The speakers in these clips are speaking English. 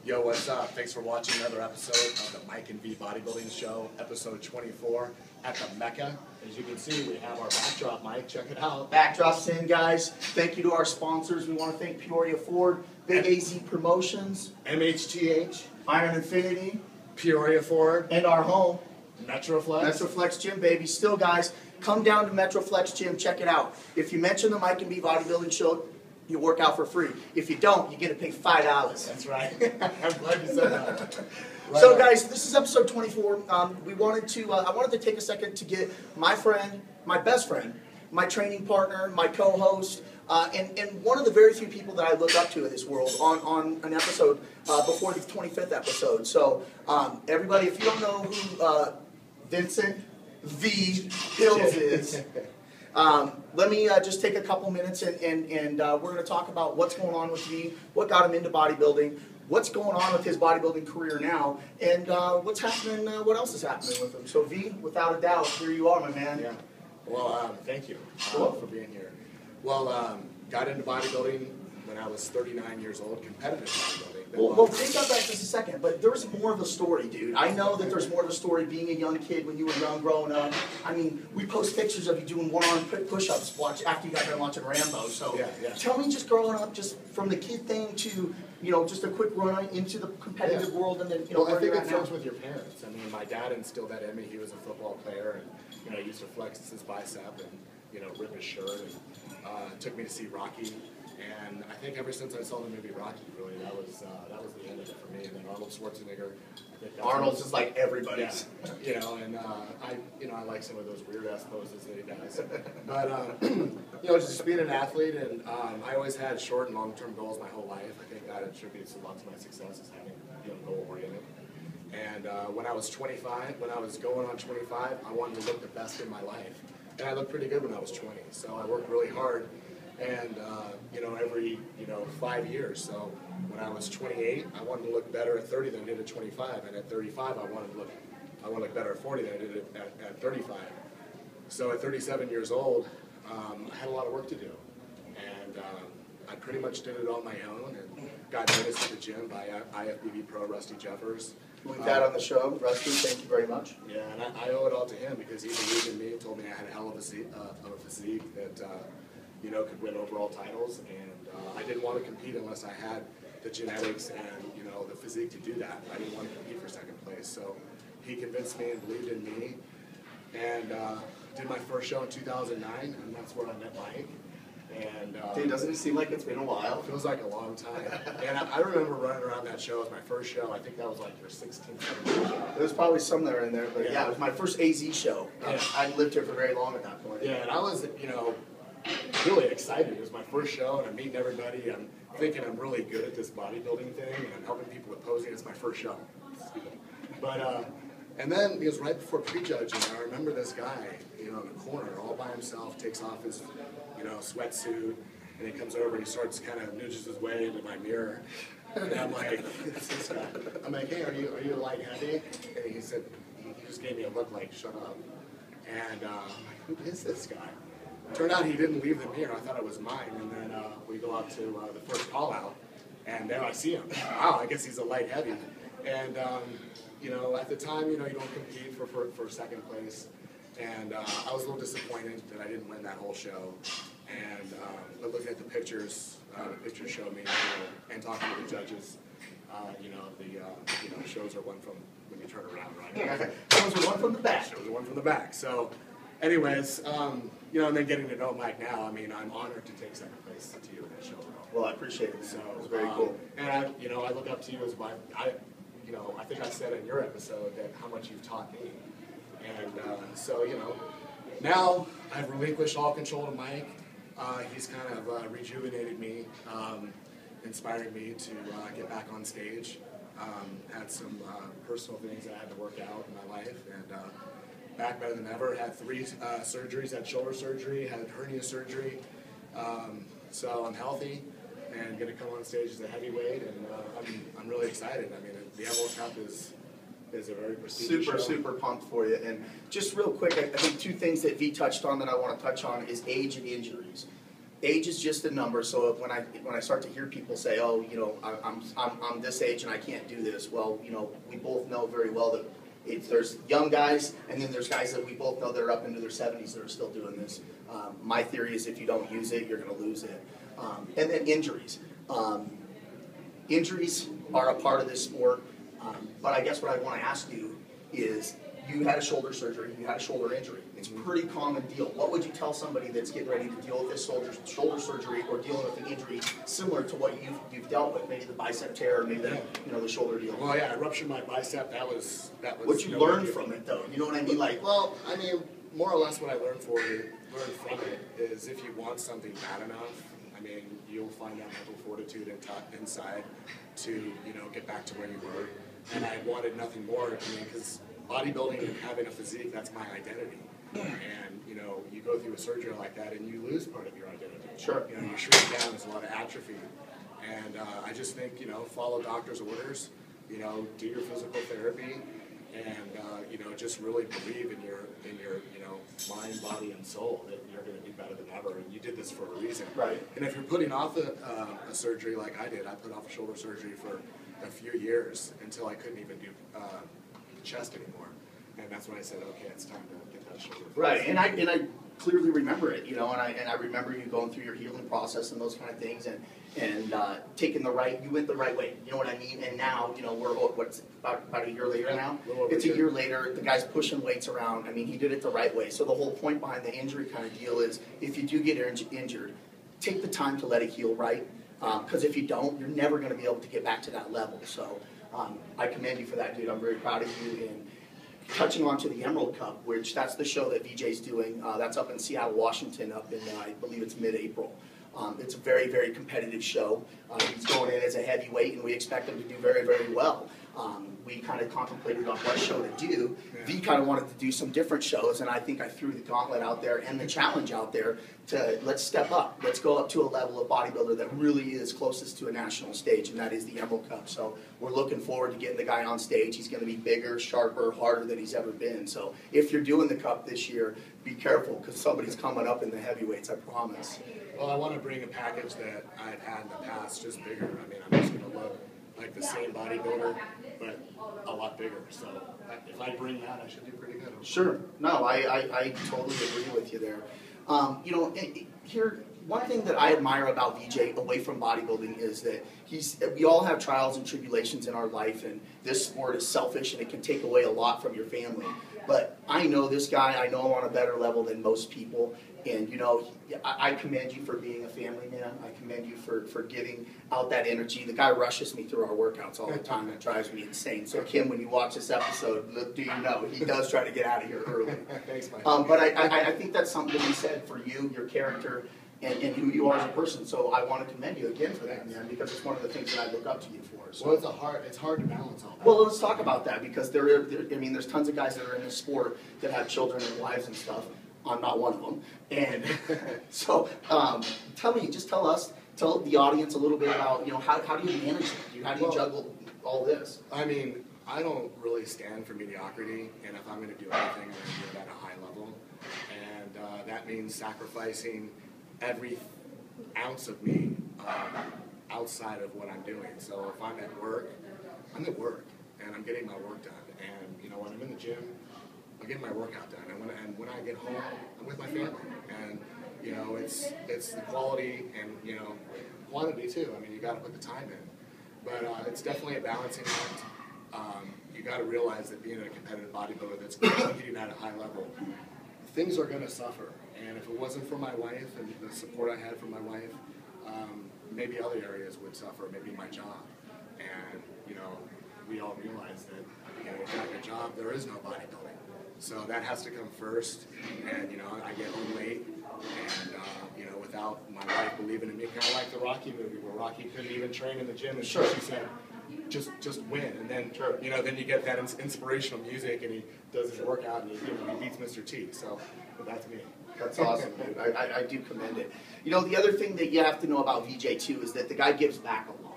Yo, what's up? Thanks for watching another episode of the Mike and V Bodybuilding Show, episode 24 at the Mecca. As you can see, we have our backdrop, Mike. Check it out. Backdrop's in, guys. Thank you to our sponsors. We want to thank Peoria Ford, Big AZ Promotions, MHTH, Iron Infinity, Peoria Ford, and our home, Metroflex. Metroflex Gym, baby. Still, guys, come down to Metroflex Gym. Check it out. If you mention the Mike and V Bodybuilding Show, you work out for free. If you don't, you get to pay $5. That's right. I'm glad you said that. Right So, on. guys, this is episode 24. I wanted to take a second to get my friend, my best friend, my training partner, my co-host, and one of the very few people that I look up to in this world on an episode before the 25th episode. So, everybody, if you don't know who Vincent V. Hils is, let me just take a couple minutes and we're going to talk about what's going on with V, what got him into bodybuilding, what's going on with his bodybuilding career now, and what's happening, what else is happening with him. So V, without a doubt, here you are, my man. Yeah. Well, thank you for being here. Well, got into bodybuilding when I was 39 years old, competitive bodybuilding. Well, take that back just a second, but there's more of a story, dude. I know that there's more of a story being a young kid when you were young, growing up. I mean, we post pictures of you doing one-arm push-ups after you got done watching Rambo. So tell me, just growing up, just from the kid thing to, you know, just a quick run into the competitive world, and then, you know, well, I think it starts now. with your parents. I mean, my dad instilled that in me. He was a football player, and, you know, he used to flex his bicep and, you know, rip his shirt, and took me to see Rocky. And I think ever since I saw the movie Rocky, really, that was the end of it for me. And then Arnold Schwarzenegger. Arnold's just like everybody's. Yeah, you know, and I like some of those weird ass poses that he does. But you know, just being an athlete, and I always had short and long term goals my whole life. I think that attributes a lot to my success, is having goal oriented. And when I was 25, when I was going on 25, I wanted to look the best in my life, and I looked pretty good when I was 20. So I worked really hard. And, you know, every, 5 years. So when I was 28, I wanted to look better at 30 than I did at 25. And at 35, I wanted to look better at 40 than I did at 35. So at 37 years old, I had a lot of work to do. And I pretty much did it on my own and got noticed at the gym by IFBB pro Rusty Jeffers. We've had on the show, Rusty, thank you very much. Yeah, and I owe it all to him, because he believed in me and told me I had a hell of a physique that, could win overall titles, and I didn't want to compete unless I had the genetics and, the physique to do that. I didn't want to compete for second place, so he convinced me and believed in me, and did my first show in 2009, and that's where I met Mike. And Dude, doesn't it seem like it's been a while? It feels like a long time. And I remember running around that show as my first show. I think that was like your 16th, 17th show. There's probably some there in there, but yeah, it was my first AZ show. Yeah. I lived here for very long at that point. Yeah, and I was, really excited. It was my first show, and I'm meeting everybody. I'm thinking I'm really good at this bodybuilding thing, and I'm helping people with posing. It's my first show. But, and then it was right before prejudging. I remember this guy, in the corner, all by himself, takes off his, sweatsuit, and he comes over and he starts kind of nudges his way into my mirror. And I'm like, this guy. I'm like, hey, are you light heavy? And he said, he just gave me a look like, shut up. And I'm like, who is this guy? Turned out he didn't leave the mirror. I thought it was mine. And then we go out to the first call out, and there I see him. Wow, I guess he's a light heavy. And at the time, you don't compete for second place. And I was a little disappointed that I didn't win that whole show. And but looking at the pictures showed me, and talking to the judges, the shows are one from when you turn around, right? Shows are one from the back. Shows are one from the back. So, anyways, and then getting to know Mike now, I mean, I'm honored to take second place to you in that show. Well, I appreciate it. So it was very cool. And I look up to you as I think I said in your episode that how much you've taught me. And so, now I've relinquished all control to Mike. He's kind of rejuvenated me, inspiring me to get back on stage. Had some personal things I had to work out in my life, and back better than ever. Had 3 surgeries, had shoulder surgery, had hernia surgery. So I'm healthy and going to come on stage as a heavyweight, and I'm really excited. I mean, the Emerald Cup is a very prestigious show. Super pumped for you. And just real quick, I think 2 things that V touched on that I want to touch on is age and injuries. age is just a number. So when I start to hear people say, "Oh, you know, I'm this age and I can't do this," well, you know, we both know very well that there's young guys, and then there's guys that we both know that are up into their 70s that are still doing this. My theory is if you don't use it, you're going to lose it. And then injuries. Injuries are a part of this sport, but I guess what I want to ask you is, you had a shoulder surgery, you had a shoulder injury. It's a pretty common deal. What would you tell somebody that's getting ready to deal with this shoulder surgery or dealing with an injury similar to what you've dealt with, maybe the bicep tear, or maybe the shoulder deal? Well, yeah, I ruptured my bicep. That was. What you learned from it, though, you know what I mean? Like, well, I mean, more or less what I learned from it is if you want something bad enough, I mean, you'll find that mental fortitude inside to, you know, get back to where you were. And I wanted nothing more. I mean, because bodybuilding and having a physique, that's my identity. And, you know, you go through a surgery like that and you lose part of your identity. Sure. You know, you shrink down, there's a lot of atrophy. And I just think, you know, follow doctor's orders, you know, do your physical therapy, and, you know, just really believe in your, you know, mind, body, and soul that you're going to be better than ever. And you did this for a reason. Right. And if you're putting off a surgery like I did, I put off a shoulder surgery for a few years until I couldn't even do chest anymore. And that's when I said, okay, it's time to get that shoulder. Right, and I clearly remember it, you know, and I remember you going through your healing process and those kind of things, and taking you went the right way, you know what I mean? And now, you know, we're what's about a year later now. It's a year later. The guy's pushing weights around. I mean, he did it the right way. So the whole point behind the injury kind of deal is, if you do get injured, take the time to let it heal right. Because if you don't, you're never going to be able to get back to that level. So I commend you for that, dude. I'm very proud of you. And touching on to the Emerald Cup, which that's the show that Vijay's doing. That's up in Seattle, Washington, up in, I believe it's mid-April. It's a very, very competitive show. He's going in as a heavyweight, and we expect him to do very, very well. We kind of contemplated on what show to do. Yeah. V kind of wanted to do some different shows, and I think I threw the gauntlet out there and the challenge out there to let's step up. Let's go up to a level of bodybuilder that really is closest to a national stage, and that is the Emerald Cup. So we're looking forward to getting the guy on stage. He's going to be bigger, sharper, harder than he's ever been. So if you're doing the Cup this year, be careful, because somebody's coming up in the heavyweights, I promise. Well, I want to bring a package that I've had in the past, just bigger. I mean, I'm just going to look like the same bodybuilder, but a lot bigger. So if I bring that, I should do pretty good. Sure. No, I totally agree with you there. You know, here, one thing that I admire about Vijay away from bodybuilding is that we all have trials and tribulations in our life, and this sport is selfish and it can take away a lot from your family. But I know this guy, I know him on a better level than most people, and you know, I commend you for being a family man. I commend you for giving out that energy. The guy rushes me through our workouts all the time. It drives me insane. So Kim, when you watch this episode, do you know, he does try to get out of here early. Thanks, Mike. But I think that's something to be said for you, your character, and who you are as a person. So I want to commend you again for that, man, because it's one of the things that I look up to you for. So. Well, it's hard to balance all that. Well, let's talk about that, because there's tons of guys that are in this sport that have children and wives and stuff. I'm not one of them. And so tell the audience a little bit about, you know, how do you manage that? How do you juggle all this? I mean, I don't really stand for mediocrity, and if I'm going to do anything, I'm going to do it at a high level. And that means sacrificing every ounce of me outside of what I'm doing. So if I'm at work, and I'm getting my work done. And, you know, when I'm in the gym, I get my workout done, and when I get home, I'm with my family, and you know, it's the quality and, you know, quantity too. I mean, you got to put the time in, but it's definitely a balancing act. You got to realize that being a competitive bodybuilder that's competing at a high level, things are going to suffer, and if it wasn't for my wife and the support I had from my wife, maybe other areas would suffer, maybe my job, and you know, we all realize that, you know, without your job, there is no bodybuilding. So that has to come first, and you know, I get home late, and you know, without my wife believing in me, kind of like the Rocky movie, where Rocky couldn't even train in the gym, and she said, just win, and then you know, then you get that inspirational music, and he does his workout, and he beats Mr. T. So that's me. That's awesome, dude. I do commend it. You know, the other thing that you have to know about Vijay too is that the guy gives back a lot.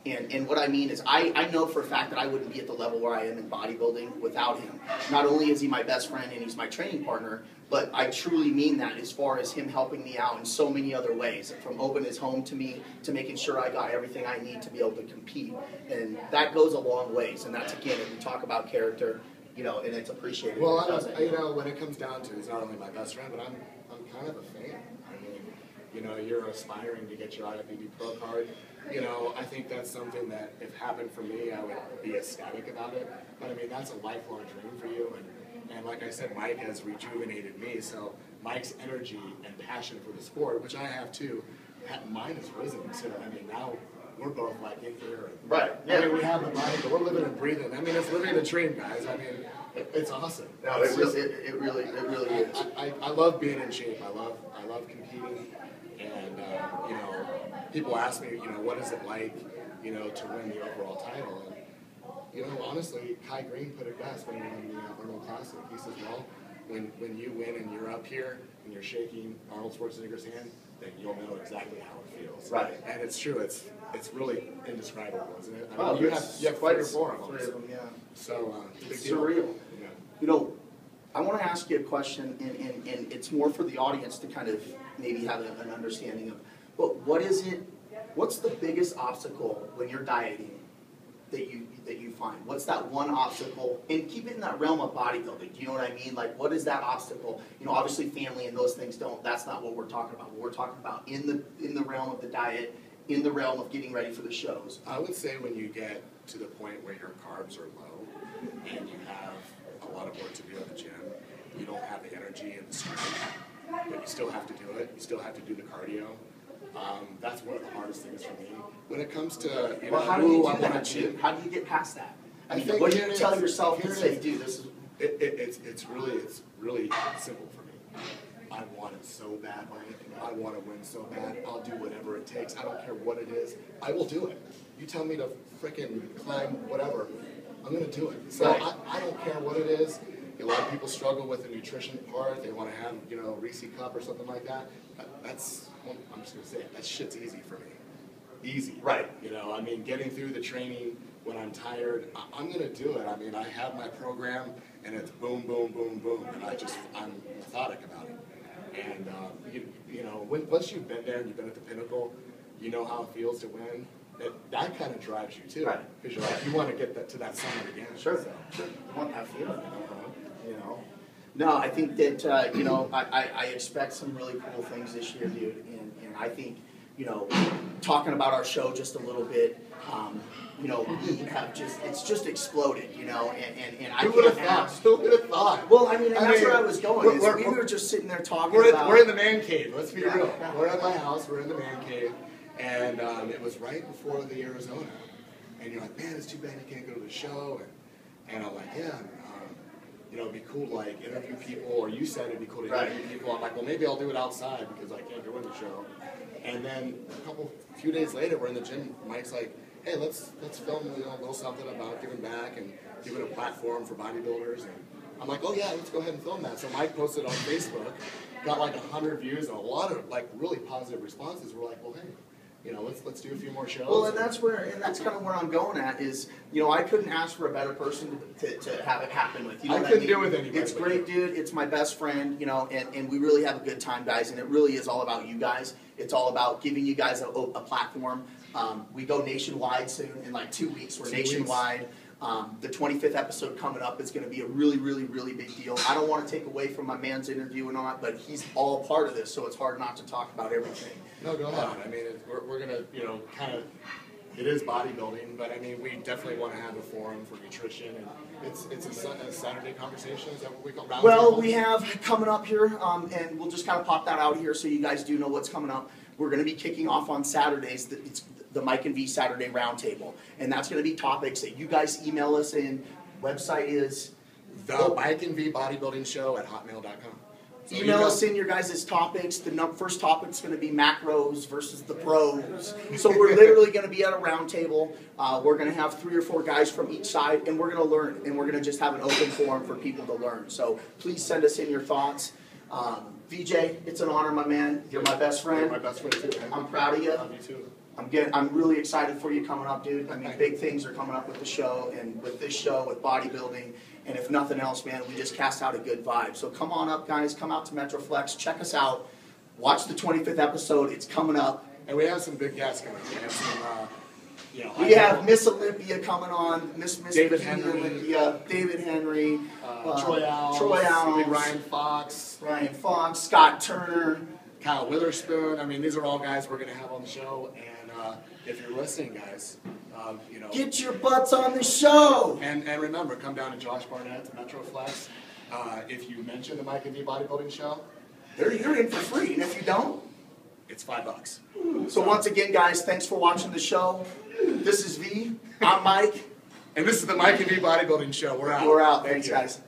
And what I mean is I know for a fact that I wouldn't be at the level where I am in bodybuilding without him. Not only is he my best friend and he's my training partner, but I truly mean that as far as him helping me out in so many other ways, from opening his home to me to making sure I got everything I need to be able to compete. And that goes a long ways. And that's, again, if we talk about character, you know, and it's appreciated. Well, you know, when it comes down to it, he's not only my best friend, but I'm kind of a fan. I mean, you know, you're aspiring to get your IFBB Pro card. You know, I think that's something that if happened for me, I would be ecstatic about it. But I mean, that's a lifelong dream for you. And like I said, Mike has rejuvenated me. So Mike's energy and passion for the sport, which I have too, mine has risen. So I mean, now we're both like in here. Right. Yeah. I mean, we have the mind, but we're living and breathing. I mean, it's living the dream, guys. I mean, it's awesome. No, it really is. I love being in shape. I love competing. And, you know, people ask me, you know, what is it like, you know, to win the overall title? And, you know, honestly, Kai Green put it best when he won the Arnold Classic. He says, well, when you win and you're up here and you're shaking Arnold Schwarzenegger's hand, then you'll know exactly how it feels. Right. And it's true. It's really indescribable, isn't it? I mean, Oh, you have 3 or 4 of them. 3 of them, yeah. So, It's big deal. surreal. Yeah. You know, I want to ask you a question, and it's more for the audience to kind of maybe have an understanding of, but what's the biggest obstacle when you're dieting that you find? What's that one obstacle? And keep it in that realm of bodybuilding. Do you know what I mean? Like, what is that obstacle? You know, obviously family and those things that's not what we're talking about. What we're talking about in the realm of the diet, in the realm of getting ready for the shows. I would say when you get to the point where your carbs are low and you have a lot of work to do at the gym, you don't have the energy and the strength, but you still have to do it. You still have to do the cardio. That's one of the hardest things for me. When it comes to, you know, How do you I do want that, to dude? How do you get past that? I mean, think what do you here it tell is. yourself Here and it say, is. dude, this is... It's really simple for me. I want it so bad, Mike. I want to win so bad. I'll do whatever it takes. I don't care what it is. I will do it. You tell me to frickin' climb whatever, I'm going to do it. So Right. I don't care what it is. A lot of people struggle with the nutrition part. They want to have, you know, Reese cup or something like that. That's, well, I'm just going to say it. That shit's easy for me. Easy. Right. You know, I mean, getting through the training when I'm tired, I'm going to do it. I mean, I have my program, and it's boom, boom, boom, boom, and I'm methodic about it. And, you know, once you've been there and you've been at the pinnacle, you know how it feels to win. That kind of drives you, too. Right. Because you're like, you want to get to that summit again. Sure. You want that feeling, you know. No, I think that, you know, I expect some really cool things this year, dude. And I think, you know, talking about our show just a little bit, you know, we have it's just exploded, you know, and I Who would have can't thought? have... Who would have thought? Well, I mean, and that's where I was going. We were just sitting there talking about... We're in the man cave, let's be Yeah, real. yeah. We're at my house, we're in the man cave, and it was right before the Arizona. And you're like, man, it's too bad you can't go to the show. And I'm like, yeah, you know, it'd be cool to like interview people, or you said it'd be cool to interview people. I'm like, well, maybe I'll do it outside because I can't go in the show. And then a few days later, we're in the gym. Mike's like, hey, let's film, you know, a little something about giving back and giving a platform for bodybuilders. And I'm like, oh yeah, let's go ahead and film that. So Mike posted on Facebook, got like 100 views and a lot of like really positive responses. We're like, well, hey, you know, let's do a few more shows. Well, and that's kind of where I'm going at is, you know, I couldn't ask for a better person to have it happen with. You know I what couldn't mean? do it with anybody. It's great, dude. It's my best friend, you know, and we really have a good time, guys. And it really is all about you guys. It's all about giving you guys a platform. We go nationwide soon. In like 2 weeks, we're nationwide. The 25th episode coming up is going to be a really, really, really big deal. I don't want to take away from my man's interview and all that, but he's all part of this, so it's hard not to talk about everything. No, go ahead. I mean, we're going to, you know, kind of, it is bodybuilding, but I mean, we definitely want to have a forum for nutrition, and it's a Saturday conversation. Is that what we call round Well, table? we have coming up here, and we'll just kind of pop that out here so you guys do know what's coming up. We're going to be kicking off on Saturdays. It's the Mike and V Saturday Roundtable, and that's going to be topics that you guys email us in. Website is The Mike and V Bodybuilding Show at hotmail.com. So email us in your guys' topics. The first topic's going to be macros versus the pros. So we're literally going to be at a roundtable. We're going to have 3 or 4 guys from each side, and we're going to learn, and we're going to just have an open forum for people to learn. So please send us in your thoughts. Vijay, it's an honor, my man. You're my best friend. You're my best friend too, man. I'm proud of you. Love you too. I'm really excited for you coming up, dude. I mean, big things are coming up with the show, and with this show, with bodybuilding, and if nothing else, man, we just cast out a good vibe. So come on up, guys. Come out to Metroflex. Check us out. Watch the 25th episode. It's coming up. And we have some big guests coming up. We have some, we have Miss Olympia coming on. Miss David Henry. Olympia, David Henry, Troy Alves, Big Ryan Fox, Scott Turner, Kyle Witherspoon. I mean, these are all guys we're going to have on the show. And if you're listening, guys, get your butts on the show. And remember, come down to Josh Barnett's Metroflex. If you mention the Mike and V Bodybuilding Show, you're in for free. And if you don't, it's $5. So once again, guys, thanks for watching the show. This is V. I'm Mike. And this is the Mike and V Bodybuilding Show. We're out. We're out. Thanks, guys.